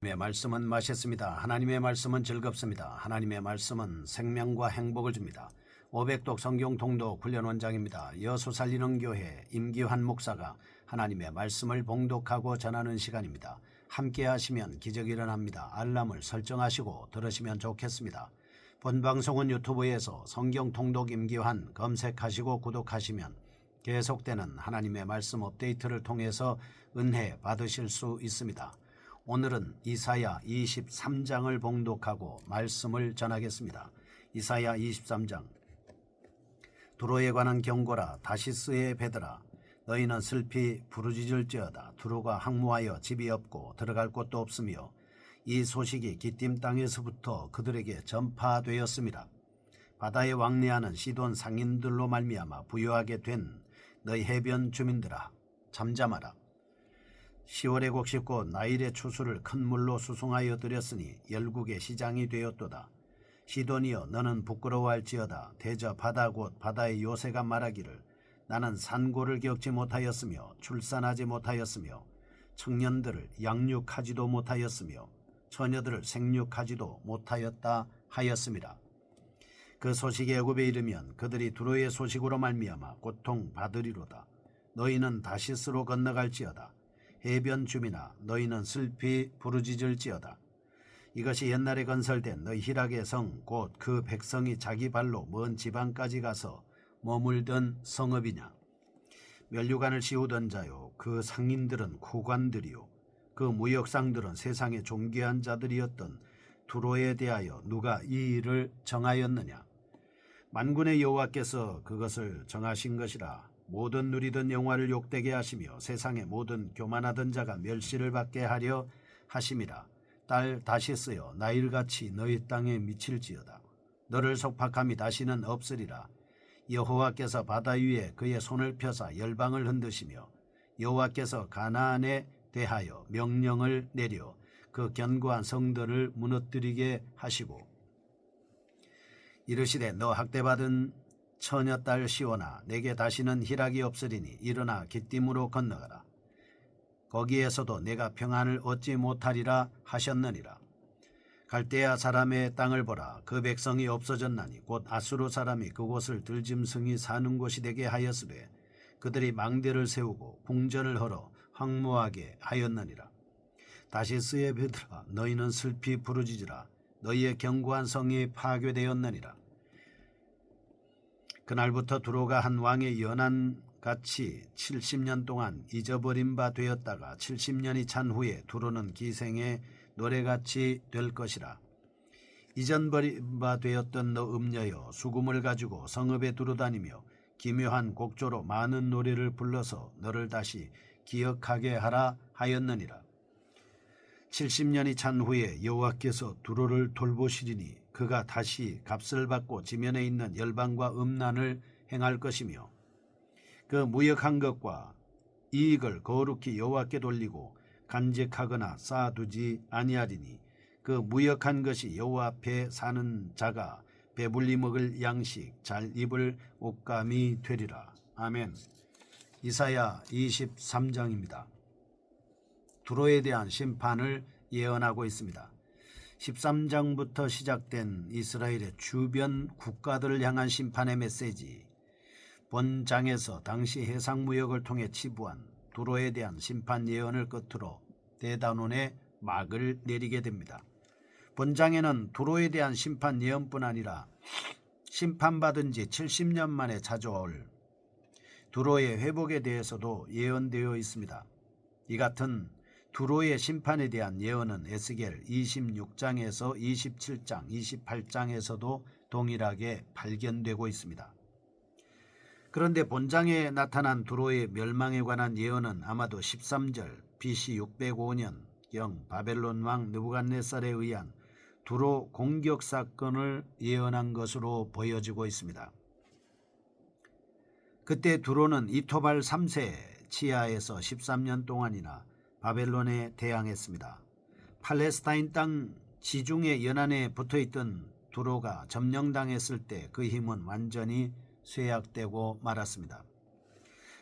하나님의 말씀은 맛있습니다. 하나님의 말씀은 즐겁습니다. 하나님의 말씀은 생명과 행복을 줍니다. 500독 성경 통독 훈련 원장입니다. 여수 살리는 교회 임기환 목사가 하나님의 말씀을 봉독하고 전하는 시간입니다. 함께 하시면 기적이 일어납니다. 알람을 설정하시고 들으시면 좋겠습니다. 본 방송은 유튜브에서 성경 통독 임기환 검색하시고 구독하시면 계속되는 하나님의 말씀 업데이트를 통해서 은혜 받으실 수 있습니다. 오늘은 이사야 23장을 봉독하고 말씀을 전하겠습니다. 이사야 23장. 두로에 관한 경고라. 다시스의 배들아, 너희는 슬피 부르짖을지어다. 두로가 항무하여 집이 없고 들어갈 곳도 없으며 이 소식이 기띔 땅에서부터 그들에게 전파되었습니다. 바다에 왕래하는 시돈 상인들로 말미암아 부유하게 된 너희 해변 주민들아, 잠잠하라. 10월의 곡식꽃 나일의 추수를 큰 물로 수송하여 드렸으니 열국의 시장이 되었도다. 시돈이여, 너는 부끄러워할지어다. 대저 바다 곧 바다의 요새가 말하기를 나는 산고를 겪지 못하였으며 출산하지 못하였으며 청년들을 양육하지도 못하였으며 처녀들을 생육하지도 못하였다 하였습니다. 그 소식이 애굽에 이르면 그들이 두로의 소식으로 말미암아 고통 받으리로다. 너희는 다시스로 건너갈지어다. 해변 주민아, 너희는 슬피 부르짖을지어다. 이것이 옛날에 건설된 너희 희락의 성 곧 그 백성이 자기 발로 먼 지방까지 가서 머물던 성읍이냐. 면류관을 씌우던 자요, 그 상인들은 후관들이요, 그 무역상들은 세상의 존귀한 자들이었던 두로에 대하여 누가 이 일을 정하였느냐. 만군의 여호와께서 그것을 정하신 것이라. 모든 누리던 영화를 욕되게 하시며 세상의 모든 교만하던 자가 멸시를 받게 하려 하심이라. 딸 다시스여, 나일같이 너희 땅에 미칠지어다. 너를 속박함이 다시는 없으리라. 여호와께서 바다 위에 그의 손을 펴사 열방을 흔드시며 여호와께서 가나안에 대하여 명령을 내려 그 견고한 성들을 무너뜨리게 하시고 이르시되 너 학대받은 처녀딸 시온아, 내게 다시는 희락이 없으리니 일어나 기띔으로 건너가라. 거기에서도 내가 평안을 얻지 못하리라 하셨느니라. 갈대아 사람의 땅을 보라. 그 백성이 없어졌나니 곧 아수르 사람이 그곳을 들짐승이 사는 곳이 되게 하였으되 그들이 망대를 세우고 궁전을 헐어 황무하게 하였느니라. 다시스의 배들아, 너희는 슬피 부르짖으라. 너희의 견고한 성이 파괴되었느니라. 그날부터 두로가 한 왕의 연한같이 70년 동안 잊어버린 바 되었다가 70년이 찬 후에 두로는 기생의 노래같이 될 것이라. 잊어버린 바 되었던 너 음녀여, 수금을 가지고 성읍에 두루다니며 기묘한 곡조로 많은 노래를 불러서 너를 다시 기억하게 하라 하였느니라. 70년이 찬 후에 여호와께서 두로를 돌보시리니 그가 다시 값을 받고 지면에 있는 열방과 음란을 행할 것이며 그 무역한 것과 이익을 거룩히 여호와께 돌리고 간직하거나 쌓아두지 아니하리니 그 무역한 것이 여호와 앞에 사는 자가 배불리 먹을 양식 잘 입을 옷감이 되리라. 아멘. 이사야 23장입니다. 두로에 대한 심판을 예언하고 있습니다. 13장부터 시작된 이스라엘의 주변 국가들을 향한 심판의 메시지, 본 장에서 당시 해상무역을 통해 치부한 두로에 대한 심판 예언을 끝으로 대단원의 막을 내리게 됩니다. 본 장에는 두로에 대한 심판 예언뿐 아니라 심판받은 지 70년 만에 찾아올 두로의 회복에 대해서도 예언되어 있습니다. 이 같은 두로의 심판에 대한 예언은 에스겔 26장에서 27장, 28장에서도 동일하게 발견되고 있습니다. 그런데 본장에 나타난 두로의 멸망에 관한 예언은 아마도 13절 BC 605년경 바벨론 왕 느부갓네살에 의한 두로 공격 사건을 예언한 것으로 보여지고 있습니다. 그때 두로는 이토발 3세 치하에서 13년 동안이나 바벨론에 대항했습니다. 팔레스타인 땅 지중해 연안에 붙어있던 두로가 점령당했을 때 그 힘은 완전히 쇠약되고 말았습니다.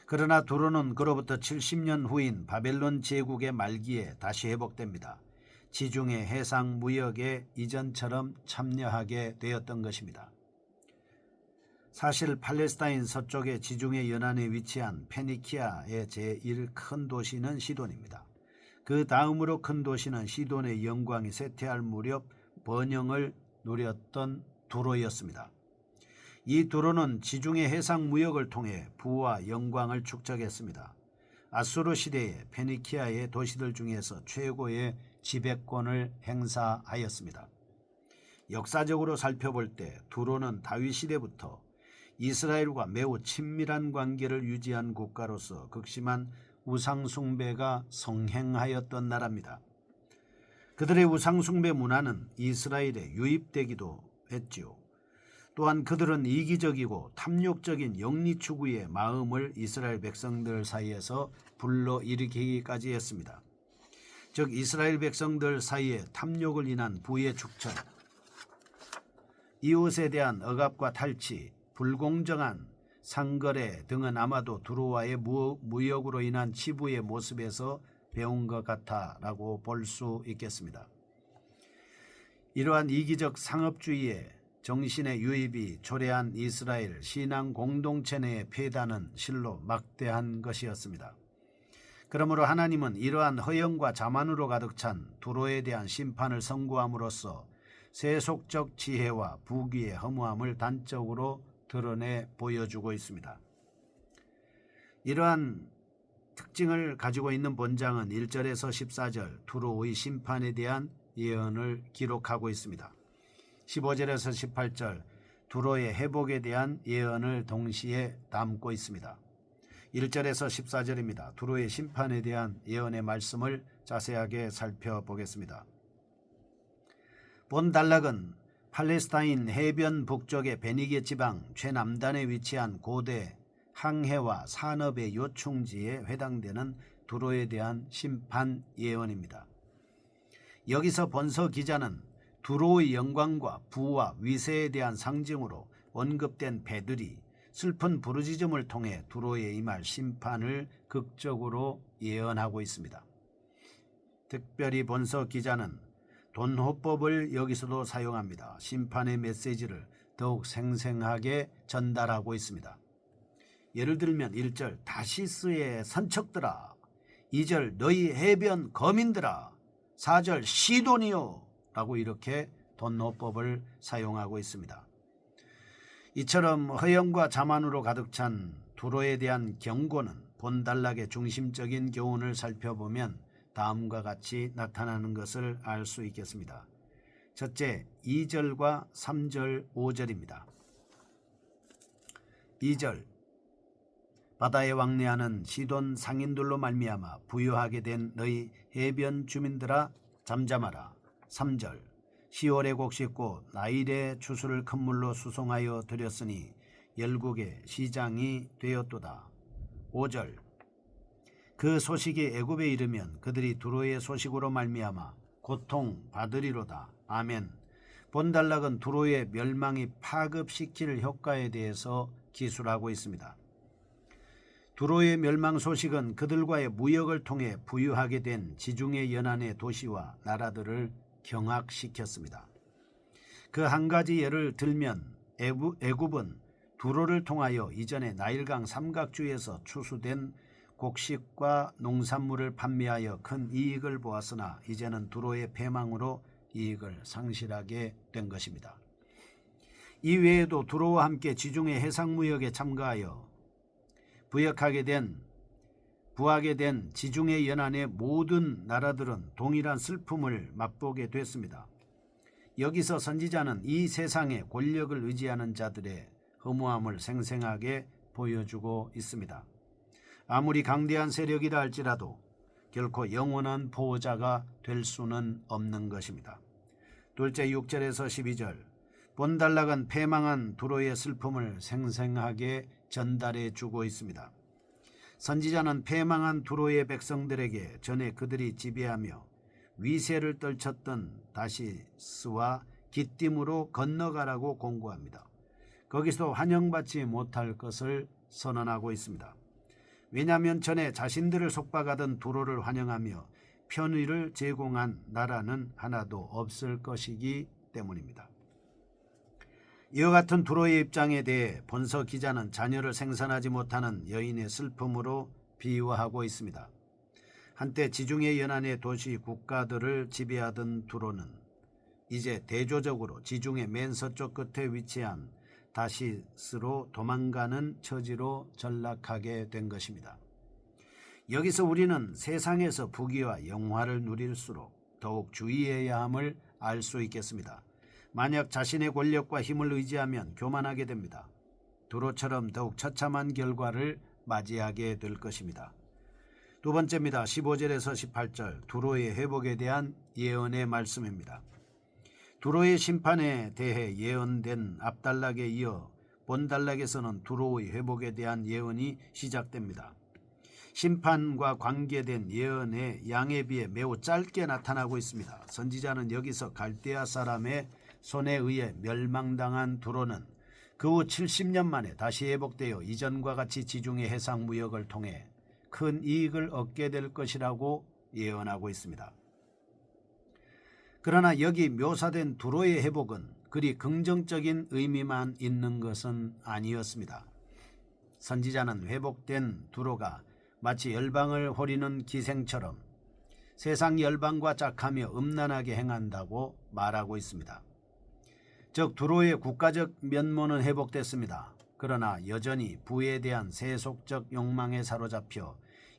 그러나 두로는 그로부터 70년 후인 바벨론 제국의 말기에 다시 회복됩니다. 지중해 해상 무역에 이전처럼 참여하게 되었던 것입니다. 사실 팔레스타인 서쪽의 지중해 연안에 위치한 페니키아의 제1 큰 도시는 시돈입니다. 그 다음으로 큰 도시는 시돈의 영광이 쇠퇴할 무렵 번영을 누렸던 두로였습니다. 이 두로는 지중해 해상 무역을 통해 부와 영광을 축적했습니다. 아수르 시대에 페니키아의 도시들 중에서 최고의 지배권을 행사하였습니다. 역사적으로 살펴볼 때 두로는 다윗 시대부터 이스라엘과 매우 친밀한 관계를 유지한 국가로서 극심한 우상숭배가 성행하였던 나라입니다. 그들의 우상숭배 문화는 이스라엘에 유입되기도 했지요. 또한 그들은 이기적이고 탐욕적인 영리추구의 마음을 이스라엘 백성들 사이에서 불러일으키기까지 했습니다. 즉 이스라엘 백성들 사이에 탐욕을 인한 부의 축전, 이웃에 대한 억압과 탈취, 불공정한 상거래 등은 아마도 두로와의 무역으로 인한 치부의 모습에서 배운 것 같다라고 볼 수 있겠습니다. 이러한 이기적 상업주의의 정신의 유입이 초래한 이스라엘 신앙 공동체 내의 폐단은 실로 막대한 것이었습니다. 그러므로 하나님은 이러한 허영과 자만으로 가득 찬 두로에 대한 심판을 선고함으로써 세속적 지혜와 부귀의 허무함을 단적으로 드러내 보여주고 있습니다. 이러한 특징을 가지고 있는 본장은 1절에서 14절 두로의 심판에 대한 예언을 기록하고 있습니다. 15절에서 18절 두로의 회복에 대한 예언을 동시에 담고 있습니다. 1절에서 14절입니다. 두로의 심판에 대한 예언의 말씀을 자세하게 살펴보겠습니다. 본 단락은 팔레스타인 해변 북쪽의 베니게 지방 최남단에 위치한 고대 항해와 산업의 요충지에 해당되는 두로에 대한 심판 예언입니다. 여기서 본서 기자는 두로의 영광과 부와 위세에 대한 상징으로 언급된 배들이 슬픈 부르짖음을 통해 두로에 임할 심판을 극적으로 예언하고 있습니다. 특별히 본서 기자는 돈호법을 여기서도 사용합니다. 심판의 메시지를 더욱 생생하게 전달하고 있습니다. 예를 들면 1절 다시스의 선척들아, 2절 너희 해변 거민들아, 4절 시돈이요 라고 이렇게 돈호법을 사용하고 있습니다. 이처럼 허영과 자만으로 가득 찬 두로에 대한 경고는 본단락의 중심적인 교훈을 살펴보면 다음과 같이 나타나는 것을 알 수 있겠습니다. 첫째, 2절과 3절, 5절입니다. 2절 바다에 왕래하는 시돈 상인들로 말미암아 부유하게 된 너희 해변 주민들아 잠잠하라. 3절 시월에 곡식고 나일의 추수를 큰 물로 수송하여 드렸으니 열국의 시장이 되었도다. 5절 그 소식이 애굽에 이르면 그들이 두로의 소식으로 말미암아 고통 받으리로다. 아멘. 본단락은 두로의 멸망이 파급시킬 효과에 대해서 기술하고 있습니다. 두로의 멸망 소식은 그들과의 무역을 통해 부유하게 된 지중해 연안의 도시와 나라들을 경악시켰습니다. 그 한 가지 예를 들면 애굽은 두로를 통하여 이전에 나일강 삼각주에서 추수된 곡식과 농산물을 판매하여 큰 이익을 보았으나 이제는 두로의 패망으로 이익을 상실하게 된 것입니다. 이 외에도 두로와 함께 지중해 해상무역에 참가하여 부하게 된 지중해 연안의 모든 나라들은 동일한 슬픔을 맛보게 됐습니다. 여기서 선지자는 이 세상에 권력을 의지하는 자들의 허무함을 생생하게 보여주고 있습니다. 아무리 강대한 세력이라 할지라도 결코 영원한 보호자가 될 수는 없는 것입니다. 둘째 6절에서 12절 본단락은 패망한 두로의 슬픔을 생생하게 전달해 주고 있습니다. 선지자는 패망한 두로의 백성들에게 전에 그들이 지배하며 위세를 떨쳤던 다시스와 기띔으로 건너가라고 공고합니다. 거기서 환영받지 못할 것을 선언하고 있습니다. 왜냐하면 전에 자신들을 속박하던 두로를 환영하며 편의를 제공한 나라는 하나도 없을 것이기 때문입니다. 이와 같은 두로의 입장에 대해 본서 기자는 자녀를 생산하지 못하는 여인의 슬픔으로 비유하고 있습니다. 한때 지중해 연안의 도시 국가들을 지배하던 두로는 이제 대조적으로 지중해 맨 서쪽 끝에 위치한 다시스로 도망가는 처지로 전락하게 된 것입니다. 여기서 우리는 세상에서 부귀와 영화를 누릴수록 더욱 주의해야 함을 알 수 있겠습니다. 만약 자신의 권력과 힘을 의지하면 교만하게 됩니다. 두로처럼 더욱 처참한 결과를 맞이하게 될 것입니다. 두 번째입니다. 15절에서 18절 두로의 회복에 대한 예언의 말씀입니다. 두로의 심판에 대해 예언된 앞단락에 이어 본단락에서는 두로의 회복에 대한 예언이 시작됩니다. 심판과 관계된 예언의 양에 비해 매우 짧게 나타나고 있습니다. 선지자는 여기서 갈대아 사람의 손에 의해 멸망당한 두로는 그 후 70년 만에 다시 회복되어 이전과 같이 지중해 해상 무역을 통해 큰 이익을 얻게 될 것이라고 예언하고 있습니다. 그러나 여기 묘사된 두로의 회복은 그리 긍정적인 의미만 있는 것은 아니었습니다. 선지자는 회복된 두로가 마치 열방을 호리는 기생처럼 세상 열방과 짝하며 음란하게 행한다고 말하고 있습니다. 즉 두로의 국가적 면모는 회복됐습니다. 그러나 여전히 부에 대한 세속적 욕망에 사로잡혀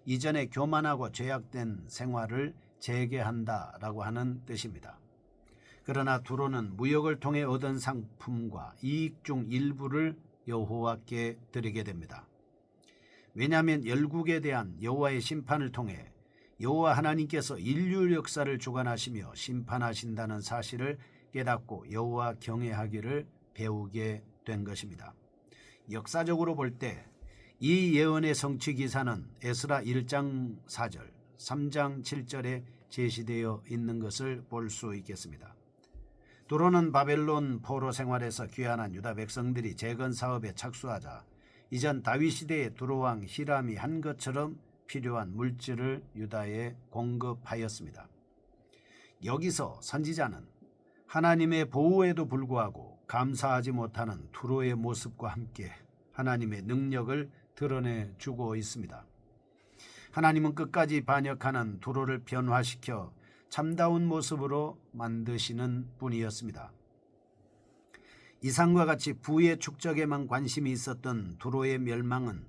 이전에 교만하고 죄악된 생활을 재개한다라고 하는 뜻입니다. 그러나 두로는 무역을 통해 얻은 상품과 이익 중 일부를 여호와께 드리게 됩니다. 왜냐하면 열국에 대한 여호와의 심판을 통해 여호와 하나님께서 인류 역사를 주관하시며 심판하신다는 사실을 깨닫고 여호와 경외하기를 배우게 된 것입니다. 역사적으로 볼 때 이 예언의 성취 기사는 에스라 1장 4절, 3장 7절에 제시되어 있는 것을 볼 수 있겠습니다. 두로는 바벨론 포로 생활에서 귀환한 유다 백성들이 재건 사업에 착수하자 이전 다윗 시대의 두로왕 히람이 한 것처럼 필요한 물질을 유다에 공급하였습니다. 여기서 선지자는 하나님의 보호에도 불구하고 감사하지 못하는 두로의 모습과 함께 하나님의 능력을 드러내주고 있습니다. 하나님은 끝까지 반역하는 두로를 변화시켜 참다운 모습으로 만드시는 분이었습니다. 이상과 같이 부의 축적에만 관심이 있었던 두로의 멸망은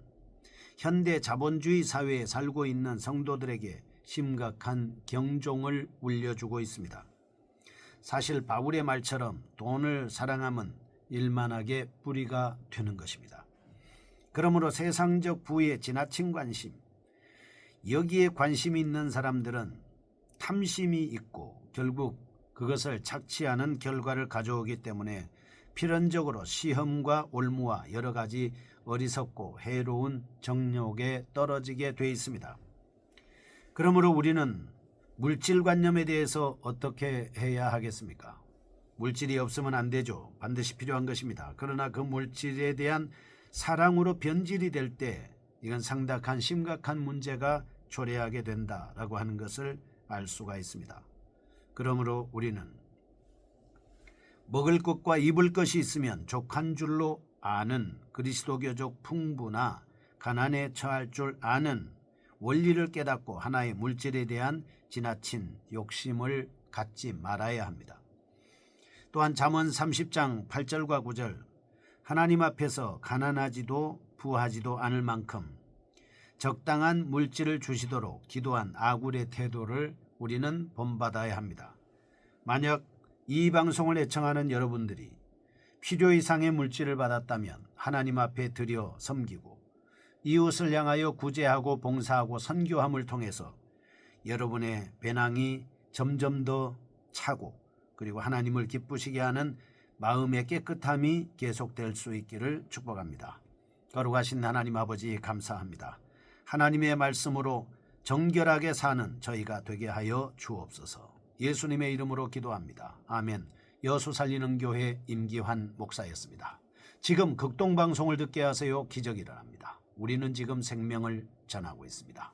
현대 자본주의 사회에 살고 있는 성도들에게 심각한 경종을 울려주고 있습니다. 사실 바울의 말처럼 돈을 사랑함은 일만하게 뿌리가 되는 것입니다. 그러므로 세상적 부에 지나친 관심, 여기에 관심이 있는 사람들은 탐심이 있고 결국 그것을 착취하는 결과를 가져오기 때문에 필연적으로 시험과 올무와 여러 가지 어리석고 해로운 정욕에 떨어지게 돼 있습니다. 그러므로 우리는 물질관념에 대해서 어떻게 해야 하겠습니까? 물질이 없으면 안 되죠. 반드시 필요한 것입니다. 그러나 그 물질에 대한 사랑으로 변질이 될 때 이건 상당한 심각한 문제가 초래하게 된다라고 하는 것을 알 수가 있습니다. 그러므로 우리는 먹을 것과 입을 것이 있으면 족한 줄로 아는 그리스도교적 풍부나 가난에 처할 줄 아는 원리를 깨닫고 하나의 물질에 대한 지나친 욕심을 갖지 말아야 합니다. 또한 잠언 30장 8절과 9절 하나님 앞에서 가난하지도 부하지도 않을 만큼 적당한 물질을 주시도록 기도한 아굴의 태도를 우리는 본받아야 합니다. 만약 이 방송을 애청하는 여러분들이 필요 이상의 물질을 받았다면 하나님 앞에 드려 섬기고 이웃을 향하여 구제하고 봉사하고 선교함을 통해서 여러분의 배낭이 점점 더 차고 그리고 하나님을 기쁘시게 하는 마음의 깨끗함이 계속될 수 있기를 축복합니다. 거룩하신 하나님 아버지 감사합니다. 하나님의 말씀으로 정결하게 사는 저희가 되게 하여 주옵소서. 예수님의 이름으로 기도합니다. 아멘. 여수 살리는 교회 임기환 목사였습니다. 지금 극동방송을 듣게 하세요. 기적이 일어납니다. 우리는 지금 생명을 전하고 있습니다.